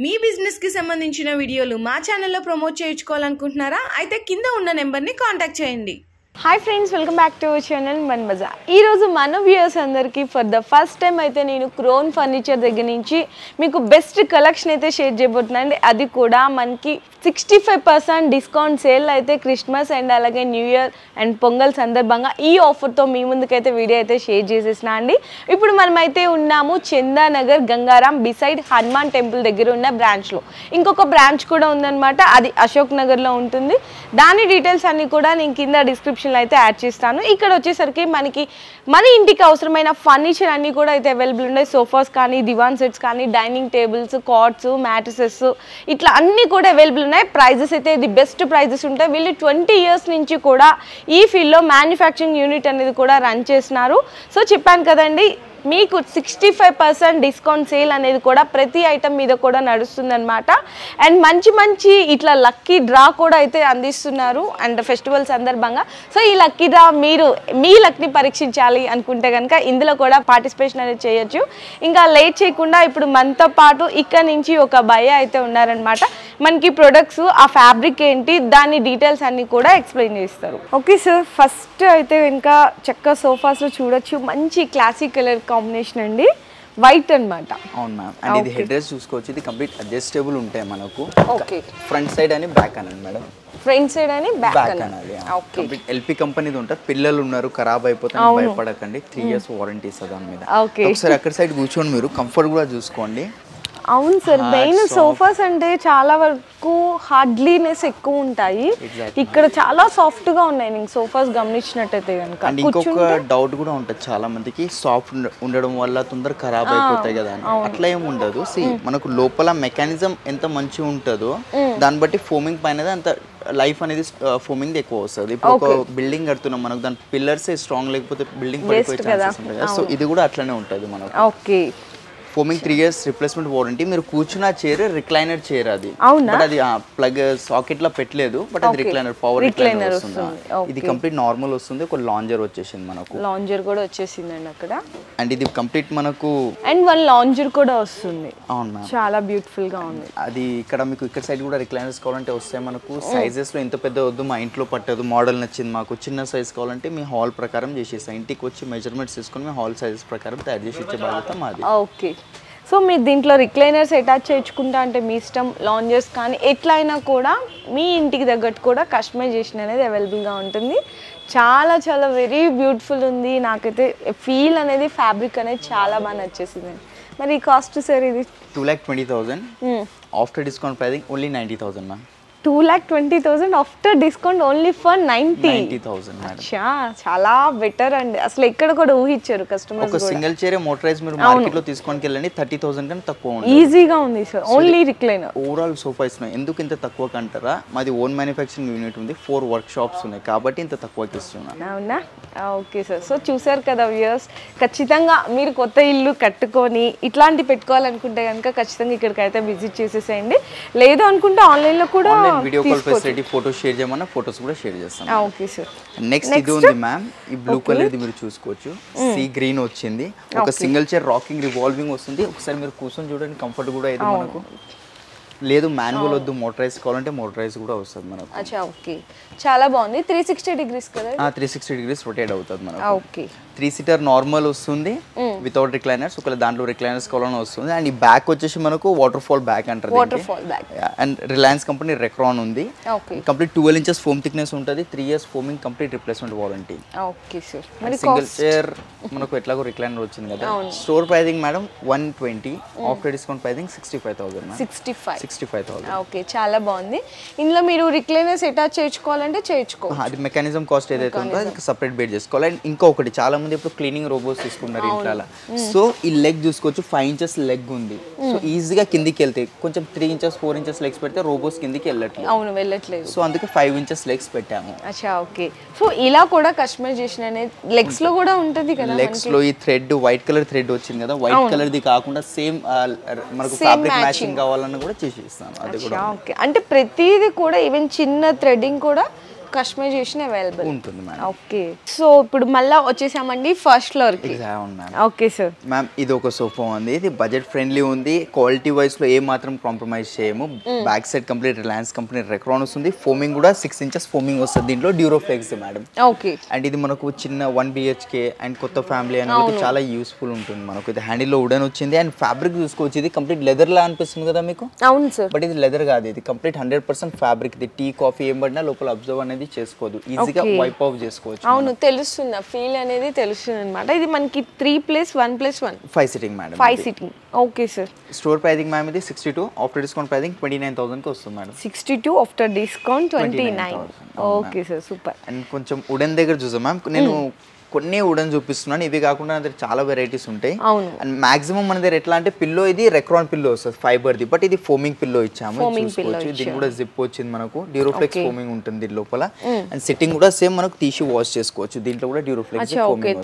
మీ business కి సంబంధించిన వీడియోలు మా ఛానల్లో ప్రమోట్ చేయించుకోవాలనుకుంటున్నారా? అయితే కింద ఉన్న నెంబర్ని కాంటాక్ట్ చేయండి. Hi friends, welcome back to our channel మన బజార్. ఈరోజు మన వ్యూయర్స్ అందరికీ ఫర్ ద ఫస్ట్ టైం అయితే నేను క్రోన్ ఫర్నిచర్ దగ్గర నుంచి మీకు బెస్ట్ కలెక్షన్ అయితే షేర్ చేయబోతున్నాను అండి. అది కూడా మనకి 65% డిస్కౌంట్ సేల్ అయితే క్రిస్మస్ అండ్ అలాగే న్యూ ఇయర్ అండ్ పొంగల్ సందర్భంగా ఈ ఆఫర్తో మీ ముందుకైతే వీడియో అయితే షేర్ చేసేసిన అండి. ఇప్పుడు మనమైతే ఉన్నాము చందానగర్ గంగారాం బిసైడ్ హనుమాన్ టెంపుల్ దగ్గర ఉన్న బ్రాంచ్లో. ఇంకొక బ్రాంచ్ కూడా ఉందన్నమాట, అది అశోక్ నగర్లో ఉంటుంది. దాని డీటెయిల్స్ అన్నీ కూడా నేను కింద డిస్క్రిప్షన్లో అయితే యాడ్ చేస్తాను. ఇక్కడ వచ్చేసరికి మనకి మన ఇంటికి అవసరమైన ఫర్నిచర్ అన్నీ కూడా అయితే అవైలబుల్ ఉన్నాయి. సోఫాస్ కానీ, దివాన్ సెట్స్ కానీ, డైనింగ్ టేబుల్స్, కాట్స్, మ్యాట్రసెస్ ఇట్లా అన్నీ కూడా అవైలబుల్ ఉన్నాయి. ప్రైజెస్ అయితే ది బెస్ట్ ప్రైజెస్ ఉంటాయి. వీళ్ళు 20 years నుంచి కూడా ఈ ఫీల్డ్లో మ్యానుఫ్యాక్చరింగ్ యూనిట్ అనేది కూడా రన్ చేస్తున్నారు. సో చెప్పాను కదండి, మీకు 65% డిస్కౌంట్ సేల్ అనేది కూడా ప్రతి ఐటమ్ మీద కూడా నడుస్తుందన్నమాట. అండ్ మంచి మంచి ఇట్లా లక్కీ డ్రా కూడా అయితే అందిస్తున్నారు అండ్ ఫెస్టివల్ సందర్భంగా. సో ఈ లక్కీ డ్రా మీరు మీ లక్ని పరీక్షించాలి అనుకుంటే కనుక ఇందులో కూడా పార్టిసిపేషన్ అనేది చేయొచ్చు. ఇంకా లేట్ చేయకుండా ఇప్పుడు మనతో పాటు ఇక్కడ నుంచి ఒక భయ్య అయితే ఉన్నారనమాట. మనకి ప్రొడక్ట్స్, ఆ ఫ్యాబ్రిక్ ఏంటి, దాని డీటెయిల్స్ అన్ని కూడా ఎక్స్ప్లెయిన్ చేస్తారు. ఓకే సార్, ఫస్ట్ అయితే ఇంకా చక్క సోఫాస్లో చూడొచ్చు, మంచి క్లాసిక్ కలర్ కాంబినేషన్ అండి, వైట్ అన్నమాట. అవును మ్యామ్. అండ్ ఇది హెడ్ రెస్ట్ చూసుకోవచ్చు, ఇది కంప్లీట్ అడ్జస్టబుల్ ఉంటాయి మనకు. ఓకే, ఫ్రంట్ సైడ్ అని బ్యాక్ అనండి మేడం. ఫ్రంట్ సైడ్ అని బ్యాక్ అనాలి. కంప్లీట్ ఎల్పి కంపెనీది ఉంటుంది. పిల్లలు ఉన్నారు, ఖరాబ్ అయిపోతే భయపడకండి, 3 years వారంటీ ఇస్తుంది దాని మీద. ఒకసారి అక్కడ సైడ్ కూర్చొని మీరు కంఫర్ట్ కూడా చూసుకోండి. అవును సార్, మెయిన్ సోఫాస్ అంటే చాలా వరకు హార్డ్లీనెస్ ఎక్కువ ఉంటాయి, ఇక్కడ చాలా సాఫ్ట్ గా ఉన్నాయి. నేను సోఫాస్ గమనించినట్టయితే కనుక. అండ్ ఇంకొక డౌట్ కూడా ఉంటుంది చాలా మందికి, సాఫ్ట్ ఉండడం వల్ల తొందర ఖరాబ్ అయిపోతాయి కదా అని. అట్లా ఏమి ఉండదు. మనకు లోపల మెకానిజం ఎంత మంచిగా ఉంటుందో దాన్ని బట్టి ఫోమింగ్ పైన అంత లైఫ్ అనేది ఫోమింగ్ ఎక్కువ వస్తుంది. ఇప్పుడు ఒక బిల్డింగ్ కడుతున్నాం, మనకు దాని పిల్లర్స్ స్ట్రాంగ్ లేకపోతే బిల్డింగ్ పడిపోయే ఛాన్సెస్ ఉంటాయి కదా. సో ఇది కూడా అట్లనే ఉంటుంది మనకు. Okay, foaming 3 years replacement warranty. మీరు కూర్చున్న చైర్ రిక్లైనర్ చైర్, అది బట్ అది ప్లగ్ సాకెట్ లో పెట్టలేదు, బట్ అది రిక్లైనర్, పవర్ రిక్లైనర్ వస్తుంది. ఇది కంప్లీట్ నార్మల్ వస్తుంది. ఒక లాంజర్ వచ్చేసింది మనకు, లాంజర్ కూడా వచ్చేసిందండి అక్కడ. అండ్ ఇది కంప్లీట్ మనకు అండ్ వన్ లాంజర్ కూడా వస్తుంది. అవునా, చాలా బ్యూటిఫుల్ గా ఉంది. అది ఇక్కడ మీకు ఇక్కడ సైడ్ కూడా రిక్లైనర్స్ కావాలంటే వస్తాయి మనకు. సైజెస్ లో ఇంత పెద్ద వద్దు, మా ఇంట్లో పట్టదు, మోడల్ నచ్చింది మాకు, చిన్న సైజ్ కావాలంటే మీ హాల్ ప్రకారం చేసేస్తాం. ఇంటికి వచ్చి మెజర్మెంట్స్ తీసుకొని మీ హాల్ సైజెస్ ప్రకారం తయారు చేసి ఇచ్చే బాధ్యత మాది. ఓకే, సో మీరు దీంట్లో రిక్లైనర్స్ అటాచ్ చేయించుకుంటా అంటే మీ ఇష్టం, లాంజర్స్ కానీ ఎట్లా అయినా కూడా మీ ఇంటికి తగ్గట్టు కూడా కస్టమైజేషన్ అనేది అవైలబుల్గా ఉంటుంది. చాలా చాలా వెరీ బ్యూటిఫుల్ ఉంది. నాకైతే ఫీల్ అనేది, ఫ్యాబ్రిక్ అనేది చాలా బాగా నచ్చేసింది. మరి ఈ కాస్ట్ సార్ ఇది 2,20,000. After discount pricing only 90,000 ma'am. 2,20,000 after discount only for 90,000. చాలా బెటర్ అండి. అసలు ఎక్కడ కూడా ఊహించారు కస్టమర్స్. ఒక సింగిల్ చైర్ మోటరైజ్ మీరు మార్కెట్ లో తీసుకొని వెళ్ళండి, 30,000 కన్నా తక్కువ ఉంది. ఈజీగా ఉంది sir, only recliner. Overall sofa ఇస్తున్నాయి. ఎందుకు ఇంత తక్కువ కంటారా, మాది ఓన్ మ్యానుఫ్యాక్చరింగ్ యూనిట్ ఉంది, 4 వర్క్ షాప్స్ ఉన్నాయి కాబట్టి ఇంత తక్కువకి ఇస్తున్నాను. అవునా, ఓకే సార్. సో చూసారు కదా వ్యూయర్స్, ఖచ్చితంగా మీరు కొత్త ఇల్లు కట్టుకొని ఇట్లాంటి పెట్టుకోవాలనుకుంటే కనుక ఖచ్చితంగా ఇక్కడికైతే విజిట్ చేసేసేయండి. లేదు అనుకుంటే ఆన్లైన్లో కూడా video call facility, photos share చేయమన్నా ఫోటోస్ కూడా షేర్ చేస్తాం. Okay sir. నెక్స్ట్ ఇది ఉంది మ్యామ్, ఈ బ్లూ కలర్ ఇది మీరు చూసుకోవచ్చు, సీ గ్రీన్ వచ్చింది. ఒక సింగిల్ చైర్ రాకింగ్ రివాల్వింగ్ వస్తుంది. ఒకసారి మీరు కూర్చొని చూడండి, కంఫర్ట్ కూడా ఇది మనకు. లేదు మాన్యువల్ వద్దు, మోటరైజ్ కావాలంటే మోటరైజ్ కూడా వస్తుంది మనకు. అచ్చా, ఓకే, చాలా బాగుంది. 360 degrees కదా. 360 degrees రొటేట్ అవుతుంది మనకు. ఓకే, 3 seater నార్మల్ వస్తుంది వితౌట్ రిక్లైనర్స్. ఒకవేళ దాంట్లో రిక్లైనర్స్ కావాలని వస్తుంది. అండ్ ఈ బ్యాక్ వచ్చేసి మనకు వాటర్ ఫాల్ బ్యాక్ అంటారు. అండ్ రిలయన్స్ కంపెనీ రెక్రాన్ ఉంది. కంప్లీట్ 12 inches ఫోమ్ థిక్నెస్ ఉంటుంది. 3 years foaming, complete replacement warranty. Okay sir. Single chair మనకు ఎట్లాగో రిక్లైనర్ వచ్చింది కదా. Store pricing madam 120, after discount pricing 65,000. 65,000. Okay, చాలా బాగుంది. ఇందులో మీరు రిక్లైనర్స్ అటాచ్ చేయించుకోవాలంటే చేయించుకోవాలి. అది మెకానిజం కాస్ట్ ఏదైతే ఉందో అది సపరేట్ బేట్ చేసుకోవాలి. అండ్ ఇంకొకటి, చాలా మంది ఇప్పుడు క్లీనింగ్ రోబోట్స్ తీసుకున్నారు ఇంట్లో. సో ఈ లెగ్ చూసుకోవచ్చు, 5 inches లెగ్ ఉంది. సో ఈజీగా కిందికి వెళ్తాయి. కొంచెం 3 inches 4 inches లెగ్స్ పెడితే రోబోట్స్ కిందికి వెళ్ళట్లేదు. సో అందుకే 5 inches లెగ్స్ పెట్టాము. అచ్చా, ఓకే. సో ఇలా కూడా కస్టమైజేషన్ అనేది లెగ్స్ లో కూడా ఉంటుంది కదా. లెగ్స్ లో ఈ థ్రెడ్, వైట్ కలర్ థ్రెడ్ వచ్చింది కదా, వైట్ కలర్ ది కాకుండా సేమ్ మనకు ఫ్యాబ్రిక్ మ్యాచింగ్ కావాలన్నా కూడా చేసి ఇస్తాను. అది కూడా ఓకే. అంటే ప్రతిదీ కూడా ఈవెన్ చిన్న థ్రెడ్డింగ్ కూడా కస్టమైజేషన్ అవైలబుల్ ఉంటుంది మేడం. ఓకే, సో ఇప్పుడు మళ్ళీ వచ్చేసామండి ఫస్ట్ ఫ్లోర్ కి. Okay sir. మ్యామ్ ఇది ఒక సోఫా ఉంది, ఇది బడ్జెట్ ఫ్రెండ్లీ ఉంది, క్వాలిటీ వైజ్ లో ఏ మాత్రం కాంప్రమైజ్ చేయము. Back side complete Reliance company Recron వస్తుంది, ఫోమింగ్ కూడా 6 inches ఫోమింగ్ వస్తుంది, దీంట్లో డ్యూరోఫ్లెక్స్ మేడం. ఓకే, అండ్ ఇది మనకు చిన్న 1 BHK అండ్ కొత్త ఫ్యామిలీ అనేది చాలా యూస్ఫుల్ ఉంటుంది మనకు. ఇది హ్యాండిల్ లో వుడెన్ వచ్చింది అండ్ ఫ్యాబ్రిక్ చూసుకోవచ్చు, ఇది కంప్లీట్ లెదర్ లా అనిపిస్తుంది కదా మీకు. అవును సార్, బట్ ఇది లెదర్ కాదు, ఇది కంప్లీట్ 100% ఫ్యాబ్రిక్. ఇది టీ కాఫీ ఏం పడినా లోపల అబ్జర్వ్ అనేది చేసుకోదు, ఈజీగా వైప్ ఆఫ్ చేసుకోవచ్చు. అవును, తెలుస్తుంది ఫీల్ అనేది తెలుస్తుంది అనమాట. ఇది మనకి 3+1+1 5 sitting madam, 5 sitting. Okay sir. Store pricing ma'am ఇది 62, ఆఫ్టర్ డిస్కౌంట్ ప్రైసింగ్ 29,000 కి వస్తుంది madam. 62 after discount 29. Okay sir, super. And కొంచెం వుడెన్ దగ్గర చూసాం మ్యామ్, నేను కొన్ని వుడెన్ చూపిస్తున్నాను, ఇవి కాకుండా నా దగ్గర చాలా వెరైటీస్ ఉంటాయి. అండ్ మాక్సిమం మన దగ్గర ఎట్లా అంటే పిల్లో ఇది రెక్రాన్ పిల్లో వస్తుంది ఫైబర్ది, బట్ ఇది ఫోమింగ్ పిల్లో ఇచ్చాము, చూసుకోవచ్చు. దీనికి కూడా జిప్ వచ్చింది మనకు, డ్యూరోఫ్లెక్స్ ఫోమింగ్ ఉంటుంది దీని లోపల. అండ్ సిట్టింగ్ కూడా సేమ్ మనకు తీసి వాష్ చేసుకోవచ్చు, దీంట్లో కూడా డ్యూరోఫ్లెక్స్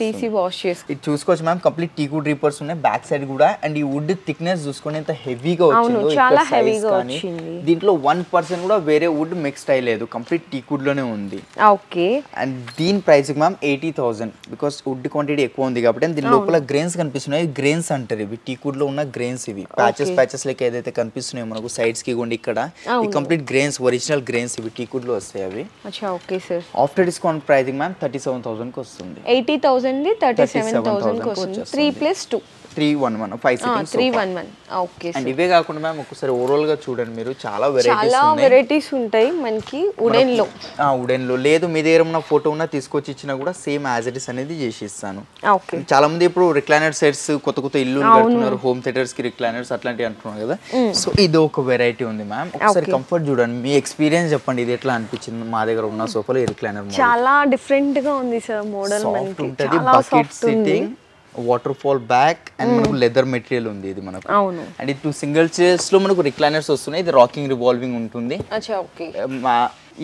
తీసి వాష్ చేసుకోవచ్చు. ఇది చూసుకోవచ్చు మ్యామ్, కంప్లీట్ టీకు డ్రీపర్స్ ఉన్నాయి బ్యాక్ సైడ్ కూడా. అండ్ ఈ వుడ్ థిక్నెస్ చూసుకొని ఎంత హెవీగా వచ్చిందో, చాలా హెవీగా వచ్చింది. దీంట్లో 1% కూడా వేరే వుడ్ మిక్స్డ్ అయ్యలేదు, కంప్లీట్ టీకుడ్ లోనే ఉంది. ఓకే, అండ్ దీని price ma'am 80,000, because wood quantity ఎక్కువ ఉంది కాబట్టి. దీని లోపల గ్రెయిన్స్ కనిపిస్తున్నాయి, గ్రెయిన్స్ అంటారు ఇవి, టీకుడ్ లో ఉన్న గ్రెయిన్స్ ఇవి. ప్యాచెస్ లెక్క ఏదైతే కనిపిస్తున్నాయో మనకు సైడ్స్ కి గుండి ఇక్కడ, ఈ కంప్లీట్ గ్రెయిన్స్, ఒరిజినల్ గ్రెయిన్స్ ఇవి టీకుడ్ లో వస్తాయి అవి. Okay sir. After discount pricing ma'am 37,000 కి వస్తుంది. 80,000 ది 37,000 కి వస్తుంది. 3+2 311 5 sitting 311. ఓకే. అండ్ ఇవే కాకుండా మ్యామ్ ఒకసారి ఓవరాల్ గా చూడండి మీరు, చాలా వెరైటీస్ ఉంటాయి మనకి వుడెన్ లో. వుడెన్ లో లేదు, మీ దగ్గర ఉన్న ఫోటో ఉన్న తీసుకొచ్చి ఇచ్చినా కూడా సేమ్ యాజ్ ఇట్ ఇస్ అనేది చేసి ఇస్తాను. ఓకే. చాలా మంది ఇప్పుడు రిక్లైనర్ సెట్స్ కొత్త ఇల్లు కడుతున్నారు, హోమ్ థియేటర్స్ కి రిక్లైనర్స్ అట్లాంటివి అంటున్నారు కదా. సో ఇది ఒక వెరైటీ ఉంది మ్యామ్, ఒకసారి కంఫర్ట్ చూడండి, మీ ఎక్స్పీరియన్స్ చెప్పండి, ఇది ఎట్లా అనిపించింది. మా దగ్గర ఉన్న సోఫాలో ఈ రిక్లైనర్ చాలా డిఫరెంట్ గా ఉంది సార్, మోడల్ మనకి ఉంటది, bucket sitting, water fall back and మనకు లెదర్ మెటీరియల్ ఉంది ఇది మనకు. అండ్ ఇది 2 single chairs లో మనకు రిక్లైనర్స్ వస్తున్నాయి, ఇది రాకింగ్ రివాల్వింగ్ ఉంటుంది.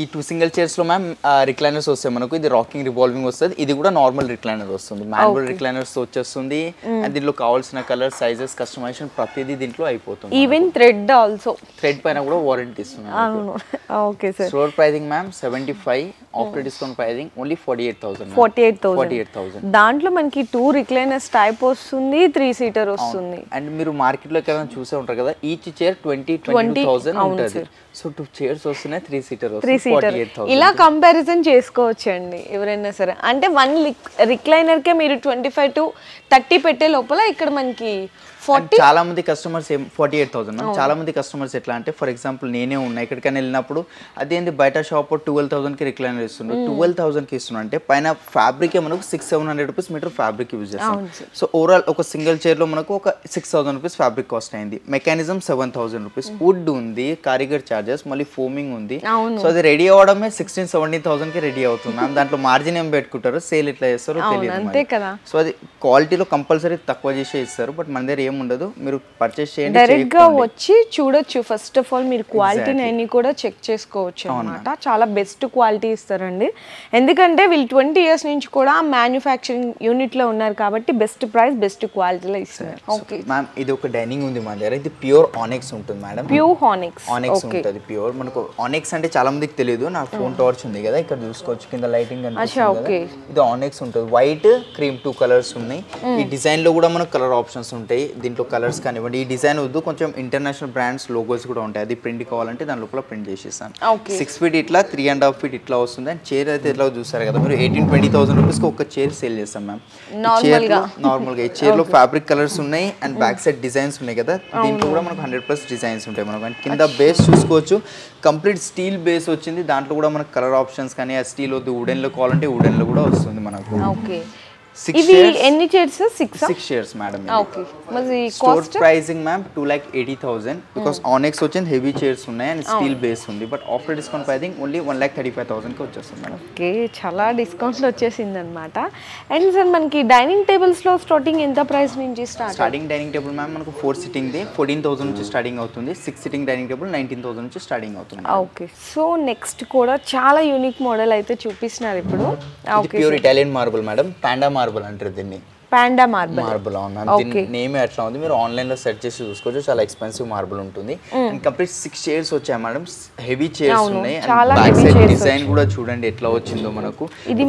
ఈ 2 single chairs లో మ్యామ్ రిక్లైనర్స్ వస్తాయి మనకు, ఇది రాకింగ్ రివాల్వింగ్ వస్తుంది, ఇది కూడా నార్మల్ రిక్లైనర్ వస్తుంది, మాన్యువల్ రిక్లైనర్స్ వచ్చేస్తుంది. అండ్ దీంట్లో కావాల్సిన కలర్, సైజెస్, కస్టమైజేషన్ ప్రతిదీ దీంట్లో అయిపోతుంది. ఈవెన్ థ్రెడ్ ఆల్సో, థ్రెడ్ పైన కూడా వారంటీ ఇస్తున్నాం. Okay sir. Store pricing ma'am 75, after discount pricing only 48,000. 48,000. దాంట్లో మనకి 2 రిక్లైనర్స్ టైప్ వస్తుంది, 3 seater వస్తుంది. అండ్ మీరు మార్కెట్ లో ఏమైనా చూసే ఉంటారు కదా, ఈచ్ చైర్ 20,000 ఉంటుంది. సో 2 chairs వస్తున్నాయి, 3 seater వస్తుంది, 48,000. ఇలా కంపారిజన్ చేసుకోవచ్చు అండి ఎవరైనా సరే. అంటే 1 రిక్లైనర్ కే మీరు 25 to 30 పెట్టే లోపల ఇక్కడ మనకి 40. చాలా మంది కస్టమర్స్ 48,000. చాలా మంది కస్టమర్స్ ఎట్లా అంటే, ఫర్ ఎగ్జాంపుల్ నేనే ఉన్నా, ఎక్కడికైనా వెళ్ళినప్పుడు అదేంది బయట షాప్ 12,000 కి రిక్లైనర్ ఇస్తున్నారు, 12,000 కి ఇస్తున్నా అంటే పైన ఫ్యాబ్రిక్ మనకు 600-700 రూపీస్ మీటర్ ఫ్యాబ్రిక్ యూజ్ చేస్తాం. సో ఓవరాల్ ఒక సింగిల్ చైర్ లో మనకు ఒక 6,000 రూపీస్ ఫ్యాబ్రిక్ కాస్ట్ అయింది. మెకానిజం 7,000 రూపీస్, వుడ్ ఉంది, కారిగర్ చార్జెస్, మళ్ళీ ఫోమింగ్ ఉంది. సో అది రెడీ అవడమే 16,000-17,000 కి రెడీ అవుతుంది మ్యామ్. దాంట్లో మార్జిన్ ఏం పెట్టుకుంటారు, సేల్ ఎట్లా చేస్తారో తెలియదు. సో అది క్వాలిటీలో కంపల్సరీ తక్కువ చేసే ఇస్తారు, బట్ మన దగ్గర ఏముండదు, మీరు పర్చేస్ చేయండి, డైరెక్ట్ గా వచ్చి చూడొచ్చు. ఫస్ట్ ఆఫ్ ఆల్ మీరు క్వాలిటీని అన్ని కూడా చెక్ చేసుకోవచ్చు అన్నమాట. చాలా బెస్ట్ క్వాలిటీ ఇస్తారండి, ఎందుకంటే వీళ్ళు 20 years నుంచి కూడా మ్యానుఫ్యాక్చరింగ్ యూనిట్ లో ఉన్నారు కాబట్టి బెస్ట్ ప్రైస్, బెస్ట్ క్వాలిటీలో ఇస్తారు. ఓకే మ్యామ్, ఇది ఒక డైనింగ్ ఉంది మన దగ్గర, ఇది ప్యూర్ ఆనెక్స్ ఉంటుంది మేడం. ప్యూర్ ఆనెక్స్ ఉంటుంది, ప్యూర్. మనకు ఆనెక్స్ అంటే చాలా మందికి తెలియదు, నా ఫోన్ టార్చ్ ఉంది కదా ఇక్కడ చూసుకోవచ్చు, కింద లైటింగ్ కనిపిస్తుంది. ఇది ఆనెక్స్ ఉంటుంది, వైట్ క్రీమ్ 2 కలర్స్ ఉన్నాయి. ఈ డిజైన్ లో కూడా మనకు కలర్ ఆప్షన్స్ ఉంటాయి, దీంట్లో కలర్స్ కానివ్వండి. ఈ డిజైన్ వద్దు, కొంచెం ఇంటర్నేషనల్ బ్రాండ్స్ లోగోస్ కూడా ఉంటాయి, అది ప్రింట్ కావాలంటే దాని లోపల ప్రింట్ చేసేస్తాను. 6 feet ఇట్లా, 3.5 feet ఇట్లా వస్తుంది. అండ్ చైర్ అయితే ఇట్లా చూస్తారు కదా మీరు, 18,000-20,000 రూపీస్కి ఒక చైర్ సేల్ చేస్తాం మ్యామ్. నార్మల్ గా ఈ చైర్ లో ఫ్యాబ్రిక్ కలర్స్ ఉన్నాయి అండ్ బ్యాక్ సైడ్ డిజైన్స్ ఉన్నాయి కదా, దీంట్లో కూడా మనకు 100+ డిజైన్స్ ఉంటాయి మనకు. అండ్ కింద బేస్ చూసుకోవచ్చు, కంప్లీట్ స్టీల్ బేస్ వచ్చింది, దాంట్లో కూడా మనకు కలర్ ఆప్షన్స్ కానీ, ఆ స్టీల్ వద్దు వుడెన్ లో కావాలంటే వుడెన్ లో కూడా వస్తుంది మనకు. ఇవి ఎన్ని చైర్స్? 6 chairs madam. ఓకే. మరి స్టోర్ ప్రైసింగ్ మ్యామ్ 2,80,000, బికాస్ ఆనెక్స్ వచ్చింది, హెవీ చైర్స్ ఉన్నాయి అండ్ స్టీల్ బేస్ ఉంది. But after discount pricing only 1,35,000 కి వచ్చేస్తుంది మేడం. ఓకే, చాలా డిస్కౌంట్ వచ్చేసింది అనమాట. అండ్ సార్ మనకి డైనింగ్ టేబుల్స్ లో స్టార్టింగ్ ఎంత ప్రైస్ నుంచి స్టార్టింగ్ డైనింగ్ టేబుల్ మ్యామ్ మనకు 4 sitting ది 14,000 నుంచి స్టార్టింగ్ అవుతుంది. 6 sitting డైనింగ్ టేబుల్ 19,000 నుంచి స్టార్టింగ్ అవుతుంది. ఓకే. సో నెక్స్ట్ కూడా చాలా యూనిక్ మోడల్ అయితే చూపిస్తున్నారు ఇప్పుడు. Pure Italian marble madam, panda marble అంటారు దీన్ని. Panda marble. మార్బుల్ అవును, దీని నేమ్ అట్లా ఉంది. మీరు ఆన్లైన్ లో సెర్చ్ చేసి చూసుకోవచ్చు. చాలా ఎక్స్పెన్సివ్ మార్బుల్ ఉంటుంది. అండ్ కంప్లీట్ 6 చైర్స్ వచ్చాయి మేడం. హెవీ చైర్స్ ఉన్నాయి. అండ్ బ్యాక్ సైడ్ డిజైన్ కూడా చూడండి ఎట్లా వచ్చిందో మనకు.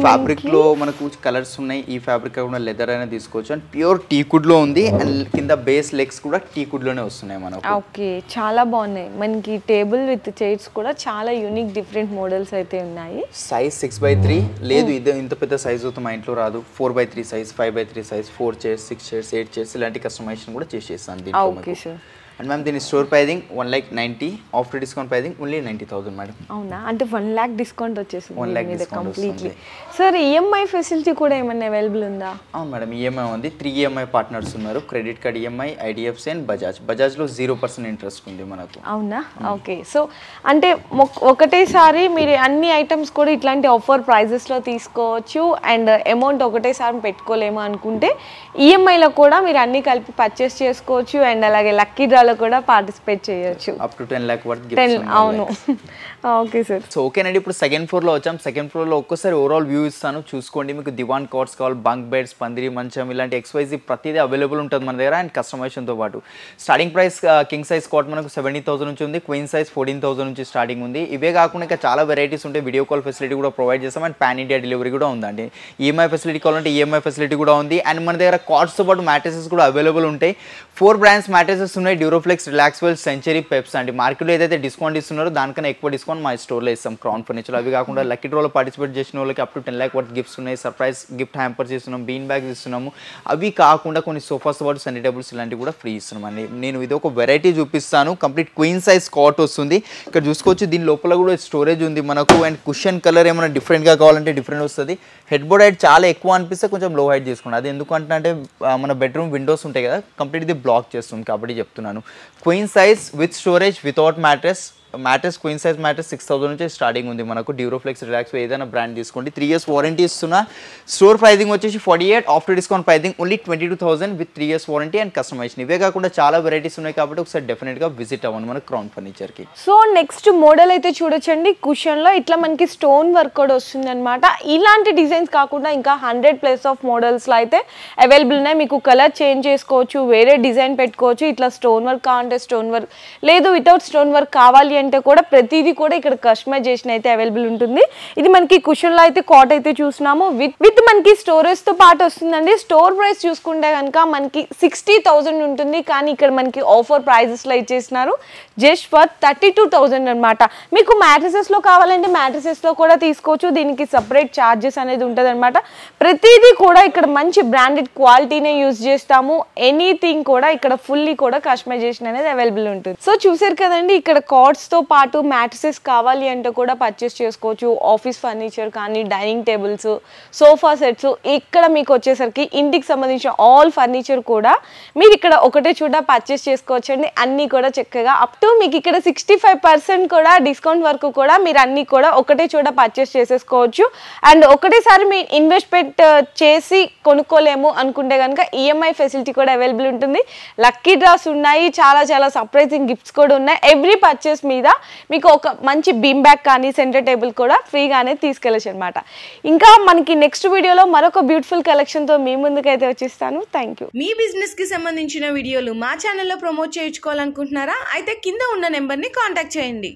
ఫ్యాబ్రిక్ లో మనకు కలర్స్ ఉన్నాయి. ఈ ఫ్యాబ్రిక్ కాకుండా లెదర్ అయినా తీసుకోవచ్చు. అండ్ ప్యూర్ టీకుడ్ లో ఉంది. అండ్ కింద బేస్ లెగ్స్ కూడా టీకుడ్ లోనే వస్తున్నాయి మనకు. ఓకే, చాలా బాగున్నాయి. మనకి టేబుల్ విత్ చైర్స్ కూడా చాలా యూనిక్ డిఫరెంట్ మోడల్స్ అయితే ఉన్నాయి. సైజ్ 6x3 లేదు, ఇది ఇంత పెద్ద సైజ్ అవుతుంది మా ఇంట్లో రాదు. 4x3 size, 5x3 size, 4 chairs, 6 chairs, 8 chairs ఇలాంటి కస్టమైజేషన్ కూడా చేసేస్తాను దీంట్లో. Okay sir. అండ్ మ్యామ్ దీని store pricing 1,90,000, after discount pricing only 90,000 madam. అవునా, అంటే 1 lakh డిస్కౌంట్ వచ్చేసింది 1 lakh మీద కంప్లీట్లీ. సార్ ఈఎంఐ ఫెసిలిటీ కూడా ఏమన్నా అవైలబుల్ ఉందా? అవును మేడం, ఈఎంఐ ఉంది. 3 ఈఎంఐ పార్ట్నర్స్ ఉన్నారు. Credit card EMI, IDFC and Bajaj. బజాజ్లో 0% ఇంట్రెస్ట్ ఉంది మనకు. అవునా, ఓకే. సో అంటే ఒకటేసారి మీరు అన్ని ఐటమ్స్ కూడా ఇట్లాంటి ఆఫర్ ప్రైజెస్లో తీసుకోవచ్చు. అండ్ అమౌంట్ ఒకటేసారి పెట్టుకోలేము అనుకుంటే ఈఎంఐలో కూడా మీరు అన్ని కలిపి పర్చేస్ చేసుకోవచ్చు. అండ్ అలాగే లక్కీ డ్రాలో కూడా పార్టిసిపేట్ చేయొచ్చు. Up to 10 lakh worth gifts. అవును, ఓకే సార్. సో ఓకేనండి, ఇప్పుడు సెకండ్ ఫ్లోర్లో వచ్చాం. సెకండ్ ఫ్లోర్లో ఒక్కసారి ఓవరాల్ వ్యూ ఇస్తాను చూసుకోండి. మీకు దివాన్ కాట్స్ కావాలి, బంక్ బెడ్స్, పందిరి మంచం ఇలాంటి XYZ ప్రతిదీ అవైలబుల్ ఉంటుంది మన దగ్గర. అండ్ కస్టమైజేషన్తో పాటు starting price king size cot మనకు 70,000 నుంచి ఉంది. క్వీన్ సైజ్ 14,000 నుంచి స్టార్టింగ్ ఉంది. ఇవే కాకుండా ఇంకా చాలా వెరైటీస్ ఉంటాయి. వీడియో కాల్ ఫెసిలిటీ కూడా ప్రొవైడ్ చేస్తాం. అండ్ పాన్ ఇండియా డెలివరీ కూడా ఉందండి. ఈఎంఐ ఫెసిలిటీ కావాలంటే ఈఎంఐ ఫెసిలిటీ కూడా ఉంది. అండ్ మన దగ్గర కాట్స్తో పాటు మ్యాట్రెసెస్ కూడా అవైలబుల్ ఉంటాయి. 4 బ్రాండ్స్ మ్యాట్రెసెస్ ఉన్నాయి. డ్యూరోఫ్లెక్స్, రిలాక్స్వెల్, సెంచరీ, పెప్స్. అంటే మార్కెట్లో ఏదైతే డిస్కౌంట్ ఇస్తున్నారో దానికన్నా ఎక్కువ డిస్కౌంట్ మా స్టోర్లో ఇస్తాం క్రౌన్ ఫర్నిచర్. అవి కాకుండా లక్కీ డ్రాలో పార్టిసిపేట్ చేసిన వాళ్ళకి up to 10 lakh worth gifts ఉన్నాయి. సర్ప్రైజ్ గిఫ్ట్ హ్యాంపర్స్ ఇస్తున్నాం, బీన్ బ్యాగ్స్ ఇస్తున్నాము. అవి కాకుండా కొన్ని సోఫాస్ పాటు సెంటీ టేబుల్స్ ఇలాంటివి కూడా ఫ్రీ ఇస్తున్నాం అండి. నేను ఇది ఒక వెరైటీ చూపిస్తాను. కంప్లీట్ క్వీన్ సైజ్ కాట్ వస్తుంది. ఇక్కడ చూసుకోవచ్చు, దీని లోపల కూడా స్టోరేజ్ ఉంది మనకు. అండ్ కుషన్ కలర్ ఏమైనా డిఫరెంట్గా కావాలంటే డిఫరెంట్ వస్తుంది. హెడ్ బోర్డ్ హైట్ చాలా ఎక్కువ అనిపిస్తే కొంచెం లో హైట్ చేసుకోండి. అది ఎందుకంటే మన బెడ్రూమ్ విండోస్ ఉంటాయి కదా, కంప్లీట్ ఇది బ్లాక్ చేస్తుంది కాబట్టి చెప్తున్నాను. Queen size with storage without mattress. Queen size mattress 6,000 నుంచి స్టార్టింగ్ ఉంది మనకు. డ్యూరోఫ్లెక్స్, రిలాక్స్ ఏదైనా బ్రాండ్ తీసుకోండి. 3 years వారంటీ ఇస్తున్నా. స్టోర్ ప్రైజింగ్ వచ్చేసి 48, after discount pricing only 22,000 with 3 years warranty and customization. ఇవే కాకుండా చాలా వెరైటీస్ ఉన్నాయి కాబట్టి ఒకసారి డెఫినెట్గా విజిట్ అవ్వండి మన క్రౌన్ ఫర్నిచర్కి. సో నెక్స్ట్ మోడల్ అయితే చూడొచ్చండి. కుషన్లో ఇట్లా మనకి స్టోన్ వర్క్ కూడా వస్తుంది అనమాట. ఇలాంటి డిజైన్స్ కాకుండా ఇంకా 100+ ఆఫ్ మోడల్స్లో అయితే అవైలబుల్ ఉన్నాయి. మీకు కలర్ చేంజ్ చేసుకోవచ్చు, వేరే డిజైన్ పెట్టుకోవచ్చు. ఇట్లా స్టోన్ వర్క్ కావాలంటే స్టోన్ వర్క్, లేదు వితౌట్ స్టోన్ వర్క్ కావాలి అంటే కూడా ప్రతిదీ కూడా ఇక్కడ కస్టమైజేషన్ అయితే అవైలబుల్ ఉంటుంది. ఇది మనకి కుషన్ లో అయితే కాట్ అయితే చూస్తున్నాము. విత్ మనకి స్టోరేజ్ తో పాటు వస్తుందండి. స్టోర్ ప్రైస్ చూసుకుంటే కనుక మనకి 60,000 ఉంటుంది. కానీ ఇక్కడ మనకి ఆఫర్ ప్రైజెస్ లో ఇచ్చేసినారు జస్ట్ ఫర్ 32,000 అనమాట. మీకు మ్యాట్రసెస్ లో కావాలంటే మ్యాట్రసెస్ లో కూడా తీసుకోవచ్చు. దీనికి సపరేట్ చార్జెస్ అనేది ఉంటుంది అనమాట. ప్రతిదీ కూడా ఇక్కడ మంచి బ్రాండెడ్ క్వాలిటీనే యూజ్ చేస్తాము. ఎనీథింగ్ కూడా ఇక్కడ ఫుల్లీ కూడా కస్టమైజేషన్ అనేది అవైలబుల్ ఉంటుంది. సో చూసారు కదండి, ఇక్కడ కార్డ్స్ తో పాటు మ్యాట్రసెస్ కావాలి అంటే కూడా పర్చేస్ చేసుకోవచ్చు. ఆఫీస్ ఫర్నిచర్ కానీ, డైనింగ్ టేబుల్స్, సోఫా సెట్స్, ఇక్కడ మీకు వచ్చేసరికి ఇంటికి సంబంధించిన ఆల్ ఫర్నిచర్ కూడా మీరు ఇక్కడ ఒకటే చోట పర్చేస్ చేసుకోవచ్చు అండి. అన్నీ కూడా చక్కగా అప్ టు మీకు ఇక్కడ 65% కూడా డిస్కౌంట్ వరకు కూడా మీరు అన్నీ కూడా ఒకటే చోట పర్చేస్ చేసేసుకోవచ్చు. అండ్ ఒకటేసారి మీ ఇన్వెస్ట్మెంట్ చేసి కొనుక్కోలేము అనుకుంటే కనుక ఈఎంఐ ఫెసిలిటీ కూడా అవైలబుల్ ఉంటుంది. లక్కీ డ్రాస్ ఉన్నాయి, చాలా చాలా సర్ప్రైజింగ్ గిఫ్ట్స్ కూడా ఉన్నాయి. ఎవ్రీ పర్చేస్ మీద మీకు ఒక మంచి బీమ్ బ్యాగ్ కానీ, సెంటర్ టేబుల్ కూడా ఫ్రీగానే తీసుకెళ్ళచ్చు అనమాట. ఇంకా మనకి నెక్స్ట్ వీడియోలో మరొక బ్యూటిఫుల్ కలెక్షన్తో మీ ముందుకైతే వచ్చేస్తాను. Thank you. మీ బిజినెస్ కి సంబంధించిన వీడియోలు మా ఛానల్లో ప్రమోట్ చేయించుకోవాలనుకుంటున్నారా? అయితే కింద ఉన్న నెంబర్ని కాంటాక్ట్ చేయండి.